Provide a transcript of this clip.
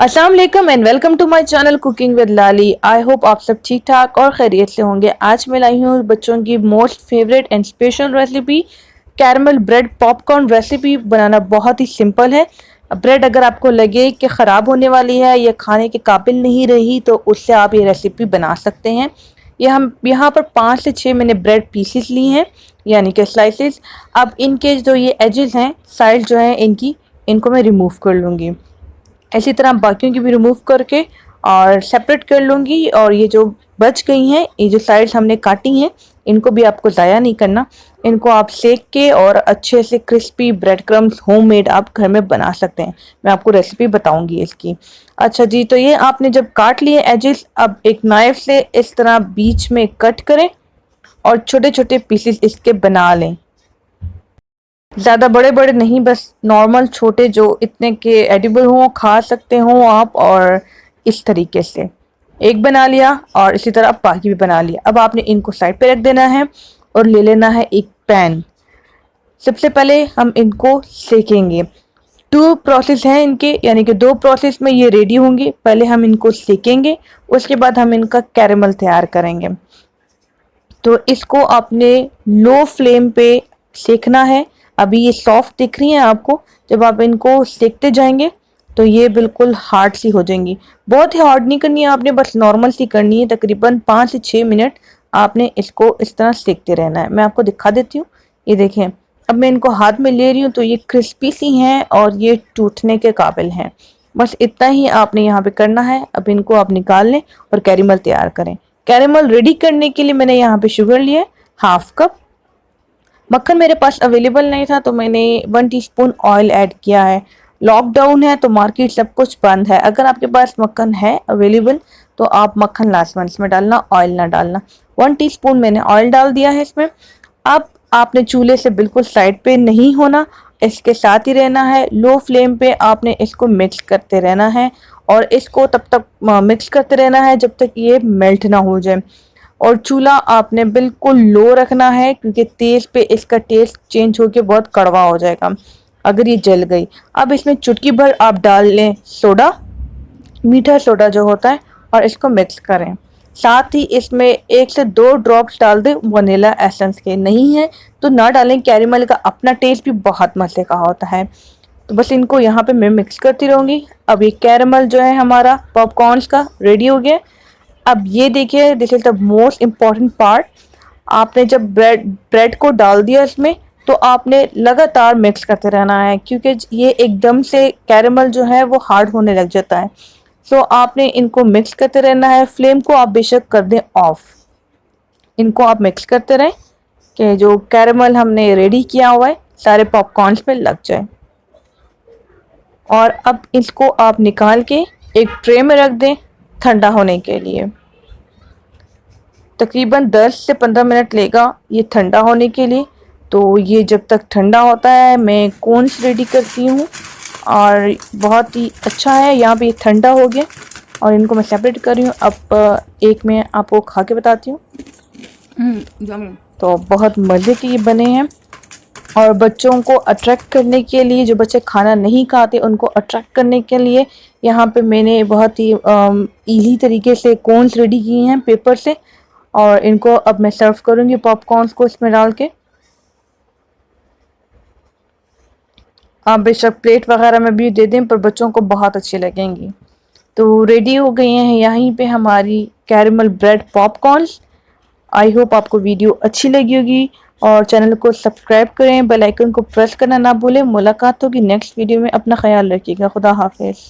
अस्सलाम वालेकुम and welcome to my channel cooking with Lali. I hope आप सब ठीक ठाक और खैरियत से होंगे। आज मैं लाई हूँ बच्चों की most favourite and special recipe caramel bread popcorn recipe. बनाना बहुत ही सिंपल है। ब्रेड अगर आपको लगे कि ख़राब होने वाली है या खाने के काबिल नहीं रही तो उससे आप ये रेसिपी बना सकते हैं। ये हम यहाँ पर 5 से 6 मैंने ब्रेड पीसेस ली हैं, यानी कि स्लाइसेस। अब इनके जो ये एजेस हैं, साइड जो हैं इनको मैं रिमूव कर लूँगी। इसी तरह बाकियों की भी रिमूव करके और सेपरेट कर लूँगी। और ये जो बच गई हैं, ये जो साइड्स हमने काटी हैं, इनको भी आपको ज़ाया नहीं करना। इनको आप सेक के और अच्छे से क्रिस्पी ब्रेड क्रम्स होममेड आप घर में बना सकते हैं। मैं आपको रेसिपी बताऊंगी इसकी। अच्छा जी, तो ये आपने जब काट लिए एजेस, अब एक नाइफ से इस तरह बीच में कट करें और छोटे छोटे पीसेस इसके बना लें। ज़्यादा बड़े बड़े नहीं, बस नॉर्मल छोटे जो इतने के एडिबल हों, खा सकते हों आप। और इस तरीके से एक बना लिया और इसी तरह बाकी भी बना लिया। अब आपने इनको साइड पे रख देना है और ले लेना है एक पैन। सबसे पहले हम इनको सेकेंगे। 2 प्रोसेस हैं इनके, यानी कि 2 प्रोसेस में ये रेडी होंगे। पहले हम इनको सेकेंगे, उसके बाद हम इनका कैरेमल तैयार करेंगे। तो इसको आपने लो फ्लेम पे सेकना है। अभी ये सॉफ्ट दिख रही हैं आपको, जब आप इनको सेकते जाएंगे तो ये बिल्कुल हार्ड सी हो जाएंगी। बहुत ही हार्ड नहीं करनी है आपने, बस नॉर्मल सी करनी है। तकरीबन 5 से 6 मिनट आपने इसको इस तरह सेकते रहना है। मैं आपको दिखा देती हूँ। ये देखें, अब मैं इनको हाथ में ले रही हूँ तो ये क्रिस्पी सी हैं और ये टूटने के काबिल हैं। बस इतना ही आपने यहाँ पे करना है। अब इनको आप निकाल लें और कैरेमल तैयार करें। कैरेमल रेडी करने के लिए मैंने यहाँ पे शुगर लिया है 1/2 कप। मक्खन मेरे पास अवेलेबल नहीं था तो मैंने 1 टीस्पून ऑयल ऐड किया है। लॉकडाउन है तो मार्केट सब कुछ बंद है। अगर आपके पास मक्खन है अवेलेबल तो आप मक्खन लाजमन इसमें डालना, ऑयल ना डालना। 1 टीस्पून मैंने ऑयल डाल दिया है इसमें। अब आपने चूल्हे से बिल्कुल साइड पे नहीं होना, इसके साथ ही रहना है। लो फ्लेम पे आपने इसको मिक्स करते रहना है और इसको तब तक मिक्स करते रहना है जब तक ये मेल्ट ना हो जाए। और चूल्हा आपने बिल्कुल लो रखना है, क्योंकि तेज पे इसका टेस्ट चेंज होके बहुत कड़वा हो जाएगा अगर ये जल गई। अब इसमें चुटकी भर आप डाल लें सोडा, मीठा सोडा जो होता है, और इसको मिक्स करें। साथ ही इसमें 1 से 2 ड्रॉप्स डाल दें वनीला एसेंस के। नहीं है तो ना डालें, कैरेमल का अपना टेस्ट भी बहुत मज़े का होता है। तो बस इनको यहाँ पे मैं मिक्स करती रहूँगी। अब ये कैरेमल जो है हमारा पॉपकॉर्न्स का रेडी हो गया। अब ये देखिए, this is the most important part. आपने जब ब्रेड को डाल दिया इसमें तो आपने लगातार मिक्स करते रहना है, क्योंकि ये एकदम से कैरेमल जो है वो हार्ड होने लग जाता है। सो आपने इनको मिक्स करते रहना है। फ्लेम को आप बेशक कर दें ऑफ। इनको आप मिक्स करते रहें कि जो कैरेमल हमने रेडी किया हुआ है सारे पॉपकॉर्न्स पे लग जाए। और अब इसको आप निकाल के एक ट्रे में रख दें ठंडा होने के लिए। तकरीबन 10 से 15 मिनट लेगा ये ठंडा होने के लिए। तो ये जब तक ठंडा होता है मैं कोन्स रेडी करती हूँ और बहुत ही अच्छा है। यहाँ पे ये ठंडा हो गया और इनको मैं सेपरेट कर रही हूँ। अब एक मैं आपको खा के बताती हूँ। तो बहुत मज़े के ये बने हैं। और बच्चों को अट्रैक्ट करने के लिए, जो बच्चे खाना नहीं खाते उनको अट्रैक्ट करने के लिए यहाँ पे मैंने बहुत ही इजी तरीके से कोन्स रेडी किए हैं पेपर से। और इनको अब मैं सर्व करूँगी पॉपकॉर्न्स को इसमें डाल के। आप बेशक प्लेट वगैरह में भी दे दें, पर बच्चों को बहुत अच्छी लगेंगी। तो रेडी हो गई हैं यहीं पे हमारी caramel bread popcorns. I hope आपको वीडियो अच्छी लगी होगी और चैनल को सब्सक्राइब करें, बेल आइकन को प्रेस करना ना भूलें। मुलाकात होगी नेक्स्ट वीडियो में। अपना ख्याल रखिएगा। खुदा हाफिज़।